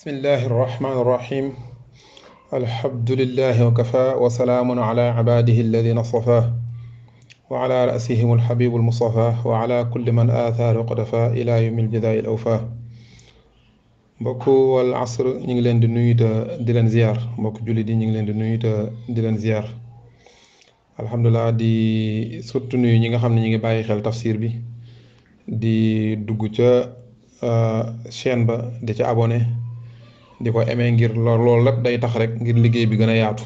بسم الله الرحمن الرحيم الحمد لله وكفى وسلام على عباده الذين اصطفاه وعلى رأسهم الحبيب المصطفى وعلى كل من آثار وقتفى إلى يوم الجزاء الأوفى mbokk wal asr ñu ngi leen di nuyu te di leen ziar mbokk jullit yi ñu ngi leen di nuyu te di leen ziar alhamdulilah di surtout nuyu ñi nga xam ne ñu ngi bàyyi xel tafsir bi di dugg ca chaîne ba di ca abonné di ko amee ngir loolu lépp day tax rek ngir liggéey bi gën a yaatu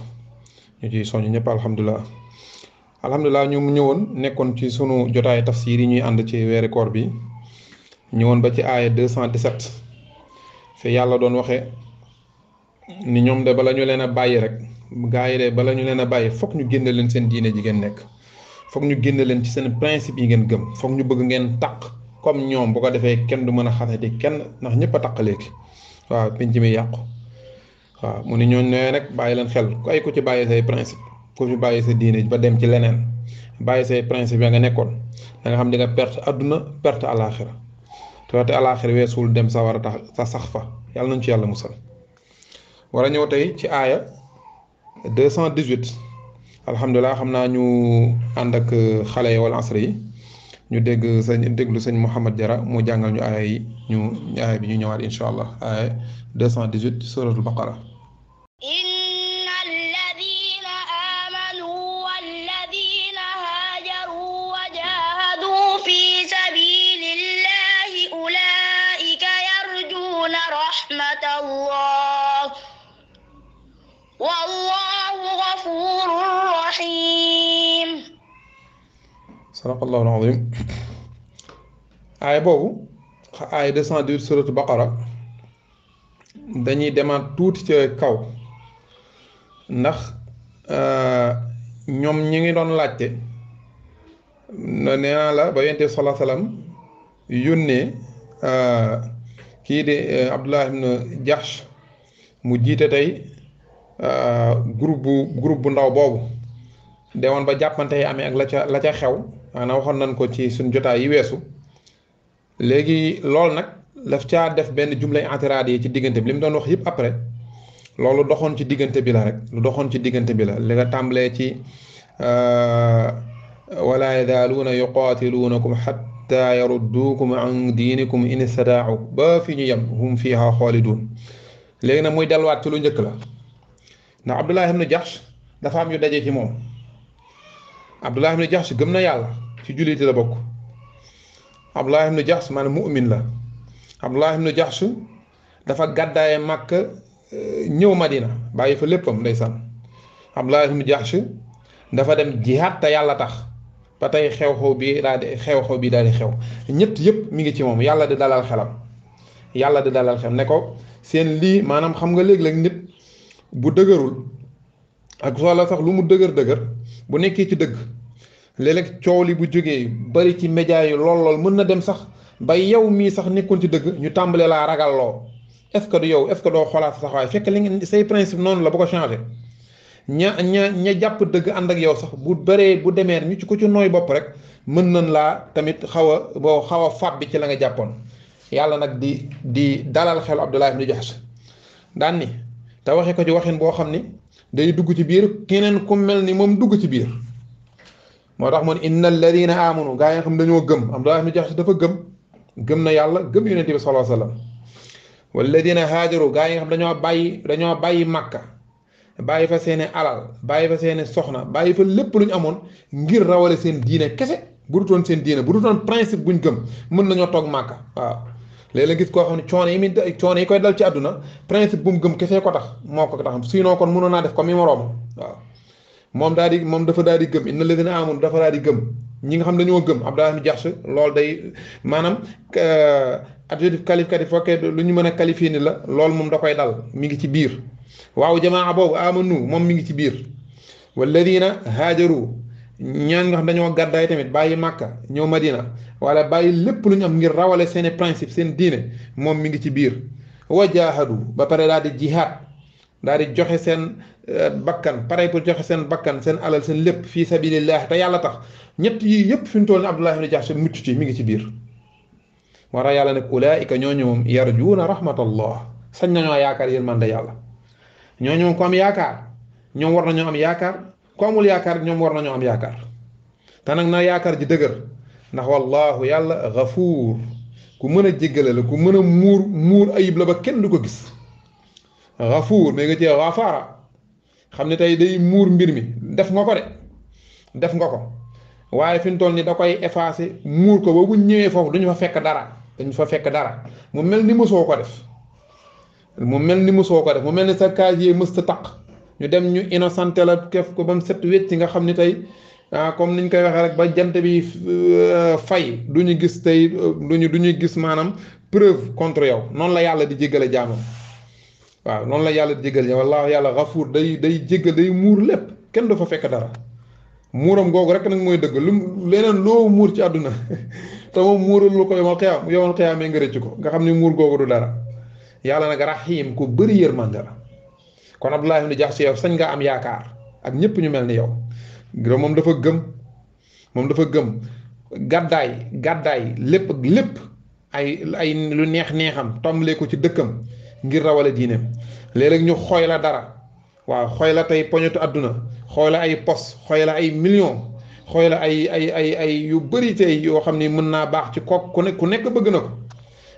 ñu ciy soññ ñëpp alhamdulilah ñu ñëwoon nekkoon ci sunu jotaay tafsir yi ñuy ànd ci weeri koor bi ñëwoon ba ci aaya 217 fi yàlla doon waxee ni ñoom de bala ñu leen a bàyyi rek gaa yi de bala ñu leen a bàyyi foog ñu génne leen seen diine ji ngeen nekk foog ñu génne leen ci seen principe yi ngeen gëm foog ñu bëgg ngeen taq comme ñoom bu ko defee kenn du mën a xasati kenn ndax ñëpp a taq léegi waaw penc mi yàqu waaw mu ne ñooñ nee rek bàyyi leen xel ku ci bàyyi say principe ku ci bàyyi sa diine ba dem ci leneen bàyyi say principe ya nga nekkoon da nga xam di nga perte àdduna perte àlaaxira te àlaaxira weesul dem sa war a tax sa sax fa yàlla nañ ci yàlla musal war a ñëw tey ci aaya 218 alhamdulilah xam naa ñu ànd ak xale yi wal asri yi ñu déglu sëñ Mouhamed Jara mu jàngal ñu aaya yi aaya bi ñu ñëwaat incha allah aaya 218 suratul baqara inna alladina amanu walladina hajaru wa jahadu fi sabilillahi ulaika yarjuna rahmatallah wallahu ghafurur rahim sadaqallahu al-azim aaya boobu aaya 218 suratul baqara dañuy demaat tuuti ca kaw ndax ñoom ñi ngi doon laajte nee naa la ba yonent bi sallallahu alayhi wasallam yónnee kii di Abdullah ibn Jahsh mu jiite tey groupe bu ndaw boobu demoon ba jàppante yi amee ak la ca xew maanaam waxoon nañ ko ci suñ jotaay yi weesu léegi loolu nag daf caa def benn jumlay antiraad yi ci diggante bi li mu doon wax yëpp après loolu doxoon ci diggante bi la rek lu doxoon ci diggante bi la li nga tàmbalee ci wala yazaaluuna yuqaatiluunakum xatta yarudduukum an diinikum in istataau ba fi ñu yem hum fiiha xaaliduun léegi nag muy delluwaat ci lu njëkk la ndax Abdullah ibn Jahsh dafa am yu daje ci moom Abdullah ibn Jahsh gëm na yàlla ci julliti la bokk Abdullah ibn Jahsh maanaam mu'min la Abdullah ibn Jahsh dafa gàddaaye Màkka ñëw Madina bàyyi fa léppam ndeysaan Abdullah ibn Jahsh dafa dem jihaad te yàlla tax ba tey xew-xew bi daal di xew ñett yëpp mi ngi ci moom yàlla di dalal xelam ne ko seen lii maanaam xam nga léeg-léeg nit bu dëgërul ak soola sax lu mu dëgër bu nekkee ci dëgg léeg-léeg coow li bu jógee bari ci média yi lool mën na dem sax ba yow mii sax nekkoon ci dëgg ñu tàmbalee laa ragalloo est-ce que du yow est-ce que doo xoolaat sa saxawaay fekk li nga say principe noonu la bu ko changé ña jàpp dëgg ànd ak yow sax bu bëree bu demee ñu ci ko ci nooy bopp rek mën nañ laa tamit xaw a fàbbi ci la nga jàppoon yàlla nag di dalal xelu Abdullah ibn Jahsh daan ni te waxee ko ci waxin boo xam ni day dugg ci biir keneen ku mel ni moom dugg ci biir moo tax moon inna alladina amanu gaa yi nga xam dañoo gëm Abdullah ibn Jahsh dafa gëm na yàlla gëm yonent bi sallallahu alayhi wasallam walladina haajaru gaa yi nga xam dañoo bàyyi Makka bàyyi fa seeni alal bàyyi fa seeni soxna bàyyi fa lépp lu ñu amoon ngir rawale seen diine kese bu dutoon seen diine bu dutoon principe buñ gëm mën nañoo toog Makka waaw léeg-léeg gis koo xam ne coono yi koy dal ci àdduna principe bu mu gëm kese ko tax moo ko tax sinon kon mënoon naa def comme mi moroom waaw moom dafa daal di gëm inna alladina amanu dafa daal di gëm ñi nga xam dañoo gëm Abdullah ibn Jahsh loolu day maanaam adjectif qualificatif fokkee lu ñu mën a qualifier ni la loolu moom da koy dal mi ngi ci biir waaw jamaa boobu amanu moom mi ngi ci biir walladina haajaru ñaan nga xam dañoo gàddaay tamit bàyyi Màkka ñëw Madina wala bàyyi lépp lu ñu am ngir rawale seeni principe seen diine moom mi ngi ci biir wa jaahadu ba pare daal di jihaad daal di joxe seen bakkan pare pour joxe seen bakkan seen alal seen lépp fii sabilillah te yàlla tax ñett yii yëpp fi mu toll ni Abdullah ibn Jahsh mucc ci mi ngi ci biir moo tax yàlla nag ulaika ñooñu moom yarjuuna rahmatallah sañ nañoo yaakaar yërmande yàlla ñooñu moom ku am yaakaar ñoom war nañoo am yaakaar ku amul yaakaar ñoom war nañoo am yaakaar te nag na yaakaar ji dëgër ndax wallahu yàlla gafuur ku mën a jéggale la ku mën a muur ayib la ba kenn du ko gis gafuur mais nga cee gafaara xam ne tey day muur mbir mi def nga ko de def nga ko waaye fi mu toll nii da koy effacer muur ko ba bu ñëwee foofu duñu fa fekk dara dañu fa fekk dara mu mel ni mosoo ko def mu mel ni mosoo ko def mu mel ni sa casier mësta taq ñu dem ñu innocenté la kef ko ba mu set wecc nga xam ni tey comme niñ koy waxee rek ba jant bi fay du ñu gis tey du ñu gis maanaam preuve contre yow noonu la yàlla di jéggale jaamam waaw noonu la yàlla di jéggale wallaahu yàlla gafuur day jéggal day muur lépp kenn du fa fekk dara muuram googu rek nag mooy dëgg lu leneen loo muur ci àdduna te moom muurul lu ko yomal xiyaam nga rëcc ko nga xam ni muur googu du dara yàlla nag rahim ku bëri yërmande la kon Abdullah ibn Jahsh yow sañ nga am yaakaar ak ñëpp ñu mel ni yow moom dafa gëm gàddaay lépp ay lu neexam tàmbalee ko ci dëkkam ngir rawale diineem léeg-léeg ñu xooy la dara waaw xooy la tey poñetu àdduna xooy la ay pos xooy la ay millions xooy la ay yu bëri tey yoo xam ni mën naa baax ci kook ku nekk bëgg na ko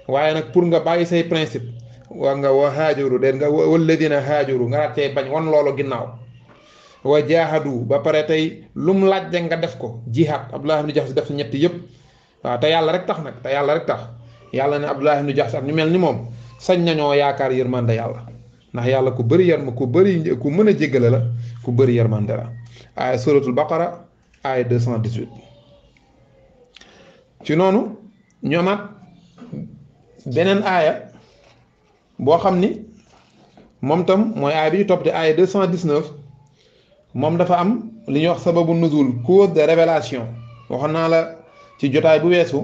waaye nag pour nga bàyyi say principe waa nga wa haajuru den nga walladina haajuru nga raat cay bañ wan loolu ginnaaw wa jaahadu ba pare tey lum laaj nga def ko jihaad Abdullah ibn Jahsh def ñett yëpp waaw te yàlla rek tax nag yàlla ne Abdullah ibn Jahsh ak ñu mel ni moom sañ nañoo yaakaar yërmande yàlla ndax yàlla ku mën a jéggale la ku bëri yërmande la aaya suratul baqara aaya 218 ci noonu ñu amaat beneen aaya boo xam ni moom tam mooy aaya bi ñu topp di aaya 219 moom dafa am li ñuy wax sababu nuzul cause de révélation waxoon naa la ci jotaay bu weesu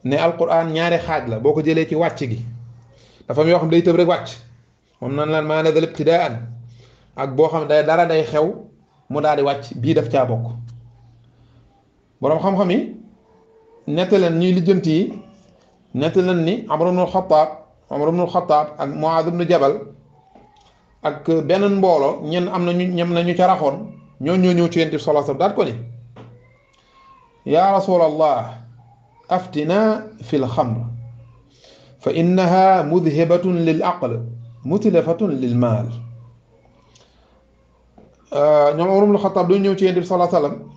ne alquran ñaari xaaj la boo ko jëlee ci wàcc gi dafa am yoo xam day tëb rek wàcc moom nan laan maa nazala ibtidaan ak boo xam dara day xew mu daal di wàcc bii daf caa bokk boroom xam-xam yi nett leen ñuy lijjanti yi nett leen ni Umar ibnul Xattaab ak Muaaz ibnu Jabal ak beneen mbooloo am nañu ca raxoon ñoo ñëw ci Yonent bi sallallahu alayhi wasallam daal ko ni yaa rasulallah aftina fi lxamr fa innaha mudhibatun lil aql mutlafatun lil maal ñoom Umar ibnul Xattaab du ñëw ci Yonent bi sallallahu alayhi wasallam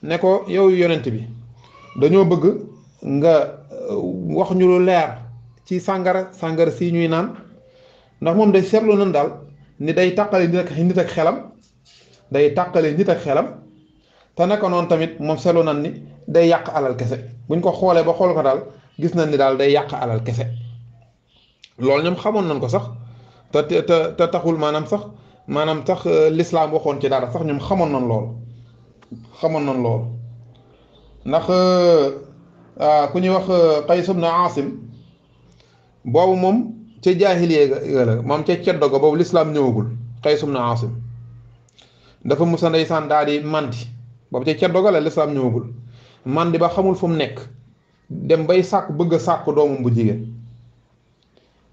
ne ko yow yonent bi dañoo bëgg nga wax ñu lu leer ci sàngara si ñuy naan ndax moom day seetlu nan daal ni day tàqale nit ak xelam te naka noonu tamit moom seetlu nan ni day yàq alal kese buñ ko xoolee ba xool ko daal gis nañ ni daal day yàq alal kese loolu ñoom xamoon nañ ko sax te taxul maanaam sax lislaam waxoon ci dara sax ñoom xamoon nañ loolu ndax ku ñuy wax Qays ibn Aasim boobu moom ca jaahiliya la moom ca ceddo ga boobu lislaam ñëwagul Qays ibn Aasim dafa musa ndeysaan daal di mandi boobu ca ceddo ga la lislaam ñëwagul mandi ba xamul fu mu nekk dem bay bëgg a sàkku doomam bu jigéen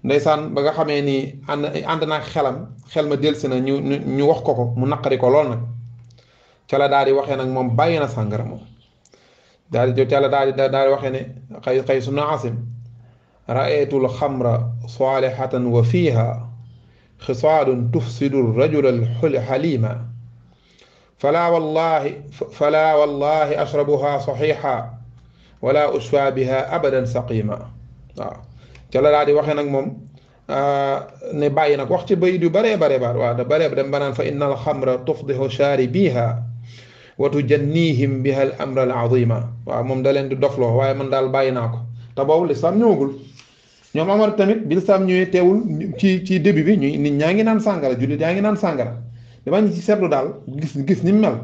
ndeysaan ba nga xamee ni ànd naa xel ma delsi na ñu wax ko mu naqari ko lool nag ca la daal di waxee nag moom bàyyi na sàngara moom daal di waxee ne Qays ibn Aasim ra'aytul xamra saalihatan wa fiiha xisaadun tufsidu rajula alxalima falaa wallahi ashrabuha saxiixa wala ushfa biha abadan saqima waaw ca la daal di waxee nag moom ne bàyyi nag wax ci bayit yu baree waaw da baree dem banaan fa inna alxamra tufdihu shaaribiha wa tujannihim biha al amra al azima waaw moom da leen di dofloo waaye man daal bàyyi naa ko te boobu lislaam ñëwagul ñoom Omar tamit bi lislaam ñëwee teewul ci début bi nit ñaa ngi naan sàngara jullit yaa ngi naan sàngara dama ñu ci seetlu daal gis ni mel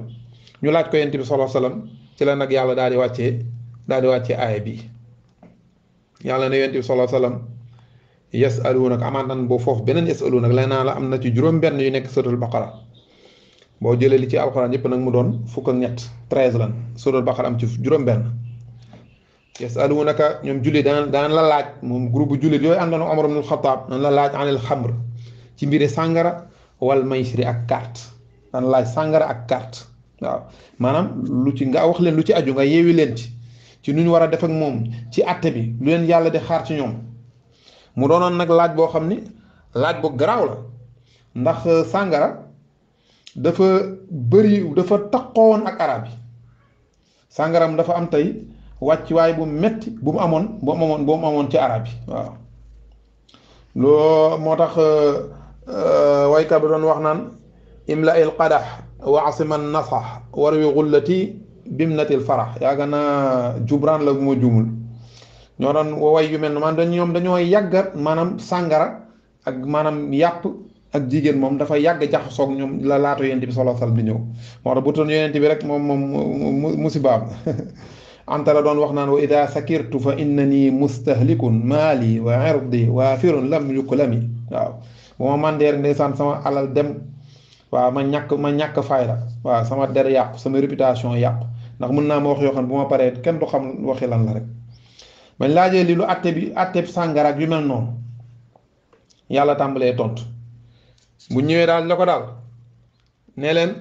ñu laaj ko Yonent bi sallallahu alayhi wasallam ci la nag yàlla daal di wàccee aaya bi yàlla ne Yonent bi sallallahu alayhi wasallam yasaluunaka amaan nan boo foofu beneen yasaluunaka la naa la am na ci juróom-benn yu nekk suratul baqara boo jëlee li ci alxuraan yëpp nag mu doon fukk ak ñett 13 lan suratul baqara am ci juróom-benn yasalunaka ñoom julli daan la laaj moom groupe jullit yooyu àndoon ak Omar ibn al-Khattab daan la laaj anil xamr ci mbiri sàngara wal maysiri ak carte daan laaj sàngara ak carte waaw maanaam lu ci nga wax leen lu ci aju nga yeewi leen ci nu ñu war a def ak moom ci àtte bi lu leen yàlla di xaar ci ñoom mu doonoon nag laaj boo xam ni laaj bu garaaw la ndax sàngara dafa taqoon ak arab yi sàngaram dafa am tey wàccuwaay bu metti bu mu amoon ci arab yi waaw loo moo tax waykat bi doon wax naan imla il qadax wa asiman nasax warwi gullati bimnatil farax yaaga naa jubraan la bu ma jumul ñoo doon way yu mel ne man ñoom dañoo yàgg maanaam sàngara ak maanaam yàpp ak jigéen moom dafa yàgg jaxasoog ñoom la laata yonent bi sallallahu alayhi wasallam di ñëw moo tax bu toon yonent bi rek moom musibaam anta la doon wax naan wa ida sakirtu fa innani mustahlikun maali wa irdi waafirun lam yuklami waaw bu ma mandeer ndeysaan sama alal dem waaw ma ñàkk fayda waaw sama der yàqu sama réputation yàqu ndax mën naa ma wax yoo xam ne bu ma paree kenn du xam waxi lan la rek bañ laajee li lu atte sàngara ak yu mel noonu yàlla tàmbalee tontu bu ñëwee daal la ko daal ne leen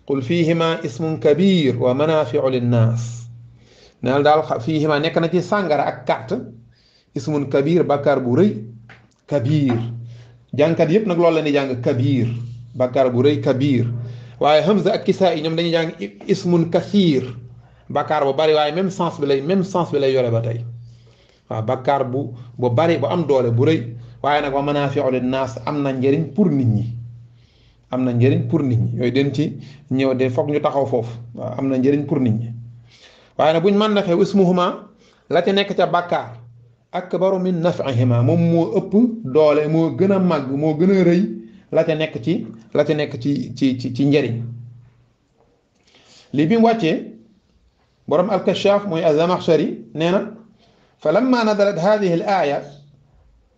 qul fihima ismun kabir wa manafiu linnaas neel daal fihima nekk na ci sàngara ak carte ismun kabir bàkkaar bu rëy kabir jàngkat yépp nag loolu la ñuy jàng kabir bàkkaar bu rëy kabir waaye Hamza ak Kisaa yi ñoom dañuy jàng ismun kasiir bàkkaar bu bari waaye même sens bi lay yore ba tey waaw bàkkaar bu bari bu am doole bu rëy waaye nag wa manaafi'u linnaas am na njëriñ pour nit ñi yooyu den ci ñëw de foog ñu taxaw foofu waaw am na njëriñ pour nit ñi waaye nag buñ mën na xew ismuhuma la ca nekk ca bàkkaar akbaru min naf'ihima moom moo ëpp doole moo gën a màgg moo gën a rëy la ca nekk ci njëriñ lii bi mu wàccee borom al-Kashaf mooy az-Zamakhshari nee na fa lamma nazalat hadhihi al-aya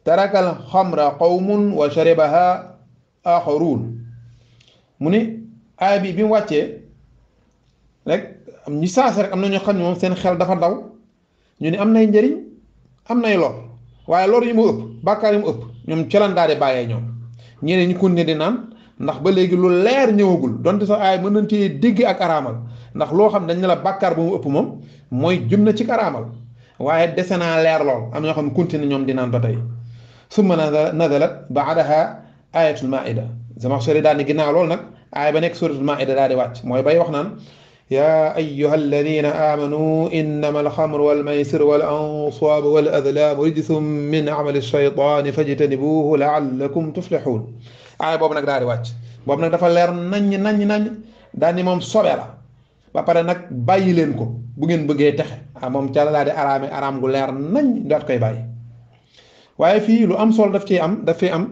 taraka al-khamra qawmun wa sharibaha akharun mu ni aaya bi mu wàccee rek ñi saas rek am na ñoo xam ne moom seen xel dafa daw ñu ne am nay njëriñ am nay lor waaye lor yi mu ëpp bàkkaar yi mu ëpp ñoom ci lan daal di bàyyee ñoom ñeneen ñi continuer di naan ndax ba léegi lu leer ñëwagul donte sax aay mën nañ ci dégg ak araamal ndax loo xam dañ ne la bàkkaar bu mu ëpp moom mooy jëm na ci araamal waaye dese naa leer lool am ñoo xam ne continuer ñoom di naan ba tey summa nazalat baadaha ayatul maida Zamakhshari daal ni ginnaaw loolu nag aaya ba nekk suratul maida daal di wàcc mooy bay wax naan yaa ayyuha alladina amanu innama alxamru walmaysir wal ansab wal azlam rijsum min amali shaytani fajtanibuhu laallakum tuflixuun aaya boobu nag daal di wàcc boobu nag dafa leer naññ daal ni moom sobe la ba pare nag bàyyi leen ko bu ngeen bëggee texe moom ca la daal di araam gu leer nañ daat koy bàyyi waaye fii lu am solo daf fi am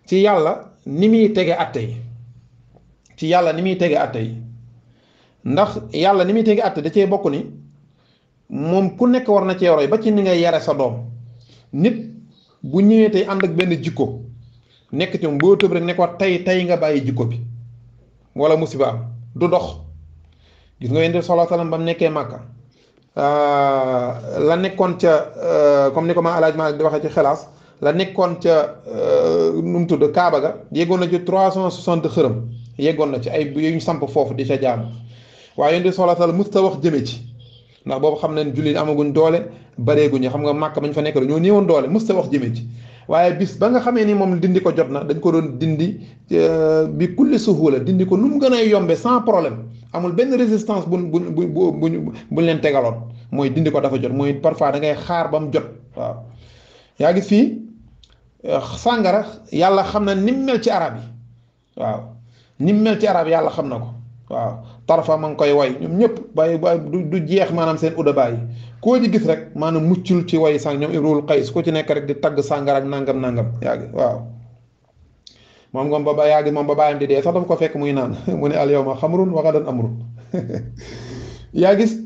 ci yàlla ni muy tege atte yi ndax yàlla ni muy tege atte da cee bokk ni moom ku nekk war na cee roy ba ci ni ngay yare sa doom nit bu ñëwee tey ànd ak benn jikko nekk ci moom boo tëb rek ne ko tey nga bàyyi jikko bi wala musiba am du dox gis nga Yonent bi sallallahu alayhi wasallam ba mu nekkee Màkka la nekkoon ca comme ni ko ma alaaj ma di waxee ci xelaas la nekkoon ca nu mu tudd Kaaba ga yeggoon na ci 360 xërëm yeggoon na ci ay yu ñu samp foofu di ca jaamu waaye Yonent bi sallallahu alayhi wasallam musta wax jëme ci ndax boobu xam nañ jullit amaguñ doole bareeguñu xam nga Màkka bañ fa nekk ñoo néewoon doole musta wax jëme ci waaye bis ba nga xamee ni moom dindi ko jot na dañ ko doon dindi bi kulli suhula dindi ko nu mu gën a yombe sans problème amul benn résistance buñ leen tegaloon mooy dindi ko dafa jot mooy parfois da ngay xaar ba mu jot waaw yaa gis fii sàngara yàlla xam na ni mu mel ci arab yi waaw ni mu mel ci arab yi yàlla xam na ko waaw tarfa ma ngi koy way ñoom ñëpp bàyyi du jeex maanaam seen udaba yi koo ci gis rek maanaam muccul ci way sàng ñoom Imrul Qays ku ci nekk rek di tagg sàngara ak nangam yaa ngi waaw moom ba bàyyam di dee sax dafa ko fekk muy naan mu ne al yawma xamrun wa gadan amrun yaa gis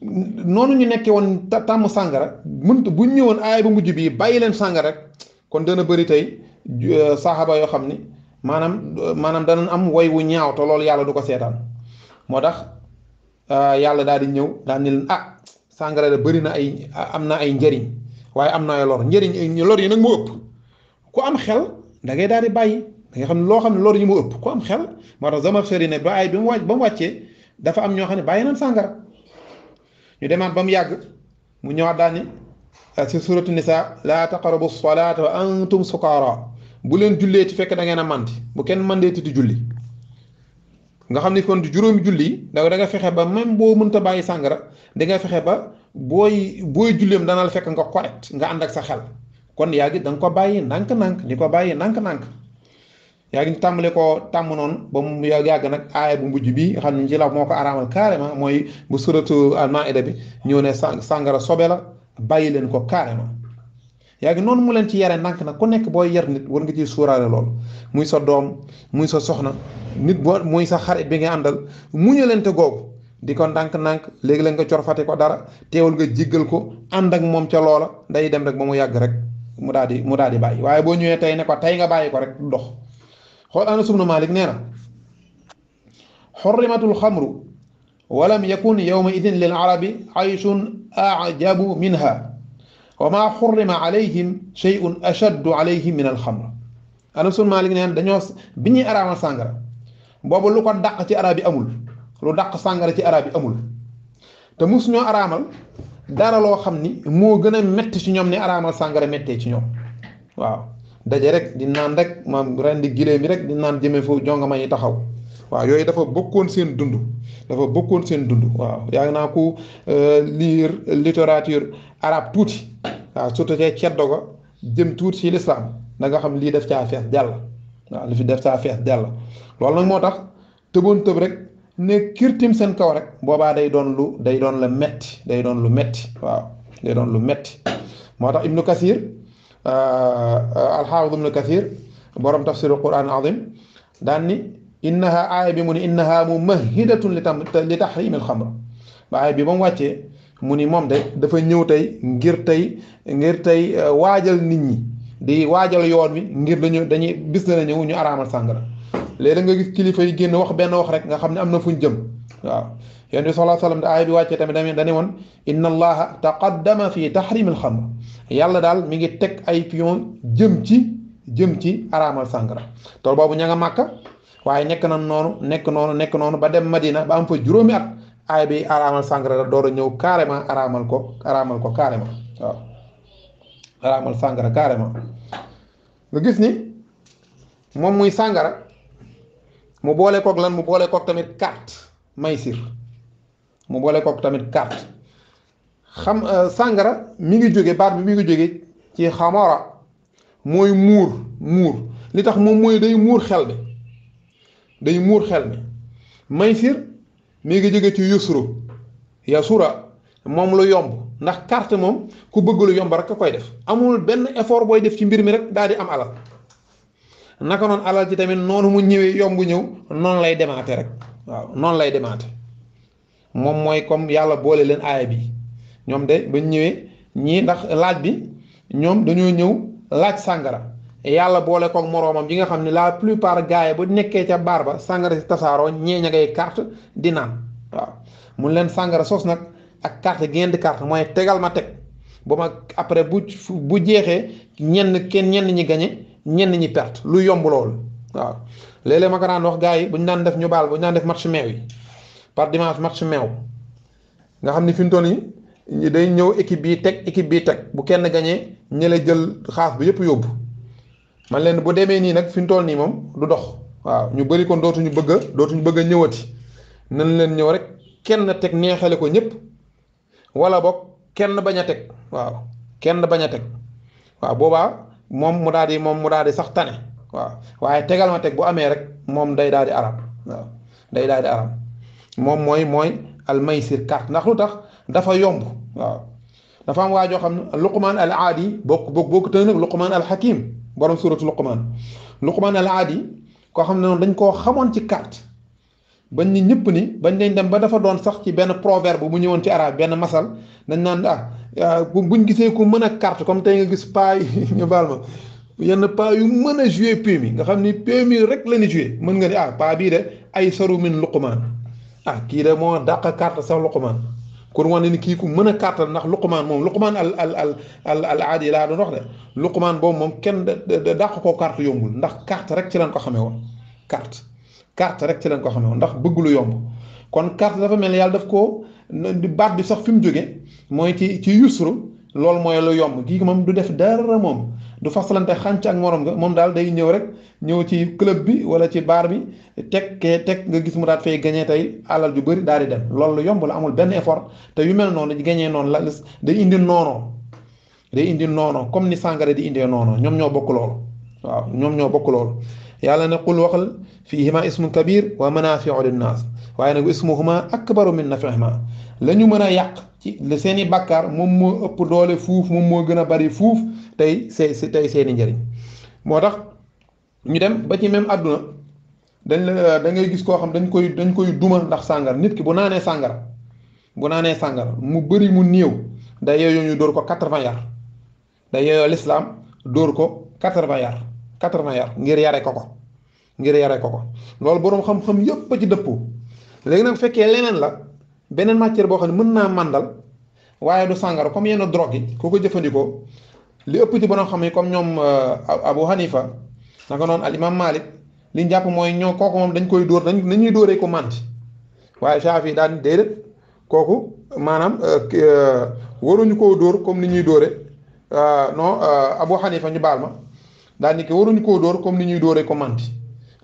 noonu ñu nekkee woon tàmm sàngara mënut bu ñëwoon aaya bu mujj bii bàyyi leen sàngara rek kon dana bëri tey saxaaba yoo xam ni maanaam danañ am way wu ñaaw te loolu yàlla du ko seetaan moo tax yàlla daal di ñëw daal ni leen sàngara da bëri na ay am na ay njëriñ waaye am na ay lor lor yi nag moo ëpp ku am xel da ngay daal di bàyyi da nga xam ne loo xam ne lor yi moo ëpp ku am xel moo tax Zamakhshari ne ba ay bi mu wàcc ba mu wàccee dafa am ñoo xam ne bàyyi nañ sàngara ñu demaat ba mu yàgg mu ñëwaat daal ni si suratu nisa laa taqrabu salaata wa antum sukaara bu leen jullee ci fekk da ngeen a mandi bu kenn mandee ti di julli nga xam ni kon juróomi julli da nga fexe ba même boo mënta bàyyi sàngara da nga fexe ba booy julleem dana la fekk nga correct nga ànd ak sa xel kon yaa ngi da nga ko bàyyi ndànk-ndànk di ko bàyyi ndànk-ndànk yaa ngi tàmbale koo tàmm noonu ba mu yàgg nag aaya bu mujj bi nga xam ne ci la moo ko araamal carrément mooy bu suratu al-Maïda bi ñëw ne sàngara sobe la bàyyi leen ko carrément yaa ngi noonu mu leen ci yare ndànk nag ku nekk booy yar nit war nga ciy suuraale loolu muy sa doom muy sa soxna nit boo muy sa xarit bi nga àndal muñalante googu di ko ndànk-ndànk léegi la nga corfate ko dara teewul nga jéggal ko ànd ak moom ca loola day dem rek ba mu yàgg rek mu daal di bàyyi waaye boo ñëwee tey ne ko tey nga bàyyi ko rek dox xool Anas ibnu Malik nee na xurrimatul xamru walam yakun yawma idin lil arabi ayshun ajabu minha wa maa xurrima alayhim shay'un ashaddu alayhim min alxamr Anas ibnu Malik nee na dañoo bi ñuy araamal sàngara boobu lu ko dàq ci arab yi amul lu dàq sàngara ci arab yi amul te mus ñoo araamal dara loo xam ni moo gën a metti ci ñoom ne araamal sàngara mettee ci ñoom waaw daje rek di naan rek maam ren di giléem yi rek di naan jëmee fu jongama yi taxaw waaw yooyu dafa bokkoon seen dund waaw yaa ngi naa ku lire littérature arabe tuuti waaw surtout te ceddo ga jëm tuuti ci l'islam da nga xam lii def caa fees dell waaw li fi def caa fees dell loolu nag moo tax tëboon tëb rek ne kirtim seen kaw rek boobaa day doon lu metti waaw day doon lu metti moo tax Ibnu Kasir alxaafid Ibnu Kasir borom tafsiru Qur'an azim daan ni innaha aaya bi mu ni innaha mumahhidatun li tahrimi alxamr ba aaya bi ba mu wàccee mu ni moom de dafa ñëw tey ngir tey waajal nit ñi di waajal yoon wi ngir dañuy bis dana ñëw ñu araamal sàngara léegi nga gis kilifa yi génn wax benn wax rek nga xam ne am na fuñ jëm waaw yonent bi sallallahu alayhi wa sallam da aaya bi wàccee tamit dañu woon inna allaha taqaddama fi tahrim alxamr yàlla daal mi ngi teg ay pion jëm ci araamal sàngara tool boobu ña nga màkka waaye nekk noonu ba dem Madina ba am fa juróomi at aaya bi araamal sàngara door a ñëw carrément araamal ko carrément waaw araamal sàngara carrément nga gis ni moom muy sàngara mu boole kook lan mu boole kook tamit carte maysir mu boole kook tamit carte xam sàngara mi ngi jóge baat bi mi ngi jóge ci xamara mooy muur li tax moom mooy day muur xel mi maysir mi ngi jóge ci yasura moom lu yomb ndax carte moom ku bëgg lu yomb rek a koy def amul benn effort booy def ci mbir mi rek daal di am alal naka noonu alal ci tamit noonu mu ñëwee yomb ñëw noonu lay demaate rek waaw noonu lay demaate moom mooy comme yàlla boole leen aaya bi ñoom de ba ñëwee ñii ndax laaj bi ñoom dañoo ñëw laaj sàngara yàlla boole koog moroomam yi nga xam ne la plupart gars yi bu nekkee ca baar ba sàngara si tasaaroo ñee ña ngay carte di naan waaw mun leen sàngara sos nag ak carte ngeen di carte mooy tegal ma teg ba ma après bu jeexee ñenn ñi gañe ñenn ñi perte lu yomb loolu waaw léeg-léeg ma ko daan wax gars yi bu ñu daan def ñu baal bu ñu daan def match meew yi par dimanche match meew nga xam ni fi mu toll nii day ñëw équipe bii teg bu kenn gañee ñële jël xaas bi yëpp yóbbu man leen bu demee nii nag fi mu toll nii moom du dox waaw ñu bëri kon dootuñu bëgg a ñëwati nañ leen ñëw rek kenn teg neexale ko ñëpp wala boog kenn bañ a teg waaw boobaa moom mu daal di sax tane waaw waaye tegal ma teg bu amee rek moom day daal di arab waaw day daal di arab moom mooy almaysir carte ndax lu tax dafa yomb waaw dafa am waa joo xam ne Luqman al aadi bokk te nag Luqman al hakim borom suratu Luqman al aadi koo xam ne noonu dañ koo xamoon ci carte bañ ni ñëpp ni bañ dañ dem ba dafa doon sax ci benn proverbe bu ñëwoon ci arab benn masal dañ naan buñ gisee ku mën a carte comme tey nga gis paa yi ñu baal ma yenn paa yu mën a jouer PMI nga xam ni PMI rek la ñu jouer mën nga ni paa bii de ay saru min Luqman kii de moo dàq carte sax Luqman kon wane ni kii ku mën a carte ndax Luqmaan moom Luqmaan al aadi laa doon wax de Luqmaan boobu moom kenn dàq koo carte yombul ndax carte rek ci lañ ko xamee woon carte rek ci lañ ko xamee woon ndax bëgg lu yomb kon carte dafa mel ni yàlla daf koo baat bi sax fi mu jóge mooy ci yusru loolu mooy lu yomb kii moom du def dara moom du fasalante xànc ak morom nga moom daal day ñëw rek ñëw ci club bi wala ci baar bi teg nga gis mu daat fay gagné tey alal ju bëri daal di dem loolu lu yomb la amul benn effort te yu mel noonu gagné noonu la day indi noonoo comme ni sàngara di indee noonoo ñoom ñoo bokk loolu waaw ñoom ñoo bokk loolu yàlla ne qul waxal fiihima ismun kabir wa manafiu linnaas waaye nag ismuhuma akbaru min nafihima la ñu mën a yàq ci seeni bàkkaar moom moo ëpp doole fuuf moom moo gën a bari fuuf tey seeni njëriñ moo tax ñu dem ba ci même àdduna da ngay gis koo xam dañ koy duma ndax sàngara nit ki bu naanee sàngara mu bëri mu néew day yooyu ñu dóor ko 80 yar day yooyu l'islam dóor ko 80 yar ngir yare ko loolu boroom xam-xam yépp a ci dëppoo léegi nag fekkee leneen la beneen matière boo xam ne mën naa màndal waaye du sàngara comme yenn drogue yi ku ko jëfandikoo li ëpp ci borom xam yi comme ñoom Abu Hanifa naka noonu al imam Malik li ñu jàpp mooy ñoo kooku moom dañ koy dóor nañuy dóoree ko màndi waaye Shafi daal déedéet kooku maanaam waruñu koo dóor comme ni ñuy dóore non Abu Hanifa ñu baal ma daal ni ki waruñu koo dóor comme ni ñuy dóoree ko màndi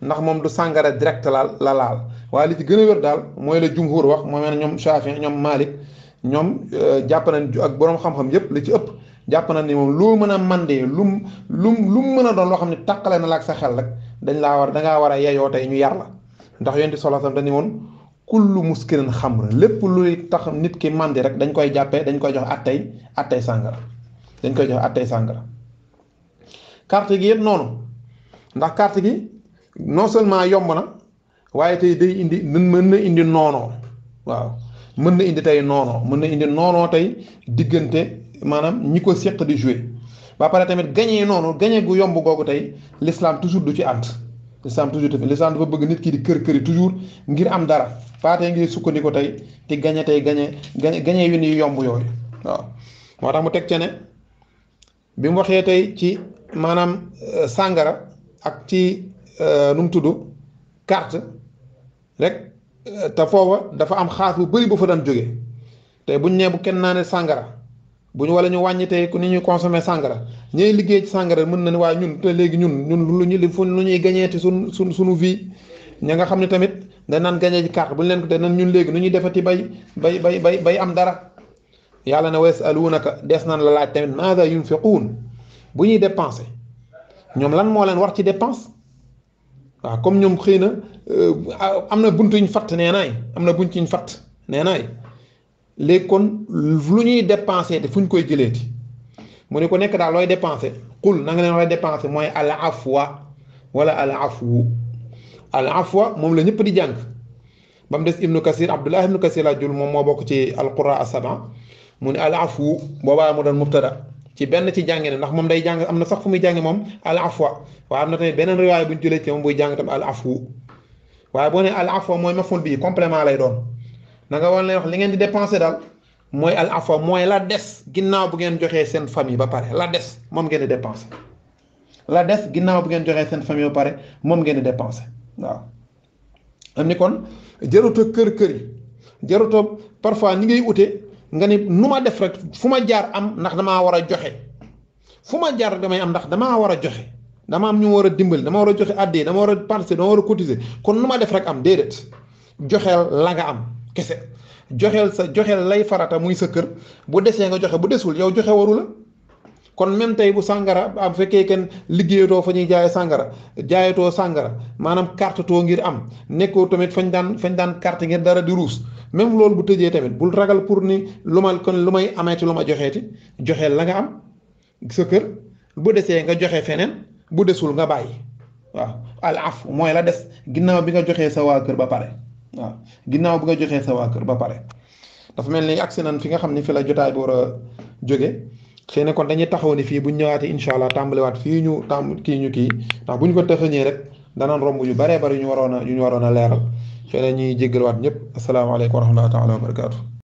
ndax moom du sàngara direct la laal waaye li ci gën a wér daal mooy la jumhur wax moo mel ne ñoom Shafi ñoom Malik ñoom jàpp nañ ak boroom xam-xam yépp li ci ëpp jàpp na ni moom loo mën a mandee lum mën a doon loo xam ne tàqale na la ak sa xel rek dangaa war a yeyoo tey ñu yar la ndax yonent bi sallallahu alayhi wasallam dañu woon kullu muskirin xamr lépp luy tax nit ki mandi rek dañ koy jàppee dañ koy jox attey sàngara carte gi yëpp noonu ndax carte gi non seulement yomb na waaye tey day indi mën na indi noonoo waaw mën na indi tey noonoo tey diggante maanaam ñi ko séq di jouer ba pare tamit gañee gu yomb googu tey l'islam toujours du ci ànd l'islam dafa bëgg nit ki di kër toujours ngir am dara faatee ngir sukkandiku tey te gañe yu ni yomb yooyu waaw moo tax mu teg ci ne bi mu waxee tey ci maanaam sàngara ak ci nu mu tudd carte rek te foofa dafa am xaas bu bari bu fa daan jógee tey buñ nee bu kenn naanee sàngara wala ñu wàññi tey ni ñuy consommer sàngara ñooy liggéey ci sàngara mën na ne waaye ñun te léegi ñun lu ñuy gañeeti suñu vie ña nga xam ne tamit dañ naan gañee ci carte bu ñu leen ko te nan ñun léegi nu ñuy defati bay am dara yàlla ne wa yasaluunaka des nan la laaj tamit maada yunfiquun bu ñuy dépenser ñoom lan moo leen war ci dépense waaw comme ñoom xëy na am na buntuñ fatt nee naay léegi kon lu ñuy dépensé te fu ñu koy jëleeti mu ne ko nekk daal looy dépensé xul na nga leen looy dépensé mooy al afwa wala al afwa moom la ñëpp di jàng ba mu des ibnu kasir abdullah ibnu kasir la jul moom moo bokk ci al qura as-sab'a mu ne al afwu boobaa mu doon mubtada ci benn ci jàngi ne ndax moom day jàng am na sax fu muy jàngi moom al afwa waaye am na tamit beneen riwaay bu ñu jëlee ci moom buy jàng tam al afwu waaye boo ne al afwa mooy maful bii complément lay doon na nga woon lay wax li ngeen di dépenser daal mooy al afwa mooy la des ginnaaw bu ngeen joxee seen famille ba pare la des moom ngeen di dépenser ginnaaw bu ngeen joxee seen famille ba pare moom ngeen di dépenser waaw am ni kon jaruta kër yi jaruta parfois ni ngay ute nga ni nu ma def rek fu ma jaar am ndax damaa war a joxe fu ma jaar rek damay am ndax damaa war a joxe dama am ñu war a dimbali dama war a joxe àddee dama war a participer dama war a cotiser kon nu ma def rek am déedéet joxeel la nga am kese joxeel lay farata muy sa kër bu desee nga joxe bu desul yow joxe waru la kon même tey bu sàngara am fekkee kenn liggéeyatoo fa ñuy jaayee sàngara jaayatoo sàngara maanaam carte too ngir am nekkoo tamit fañ daan carte ngir dara di ruus même loolu bu tëjee tamit bul ragal pour ni lu may ameeti lu ma joxeeti joxeel la nga am sa kër bu desee nga joxe feneen bu desul nga bàyyi waaw al af mooy la des ginnaaw bi nga joxee sa waa kër ba pare waaw ginnaaw bi nga joxee sa waa kër ba pare dafa mel ni agsi nañ fi nga xam ni fi la jotaay bi war a jóge xëy na kon dañuy taxaw ni fii bu ñu ñëwaatee incha allah tàmbaliwaat fii ñu kii ndax bu ñu ko tëxëñee rek danaan romb yu baree bari yu ñu waroon a leeral xëy na ñuy jéggalwaat ñëpp asalaamaaleykum wa rahmatullahi taala wa barakaatu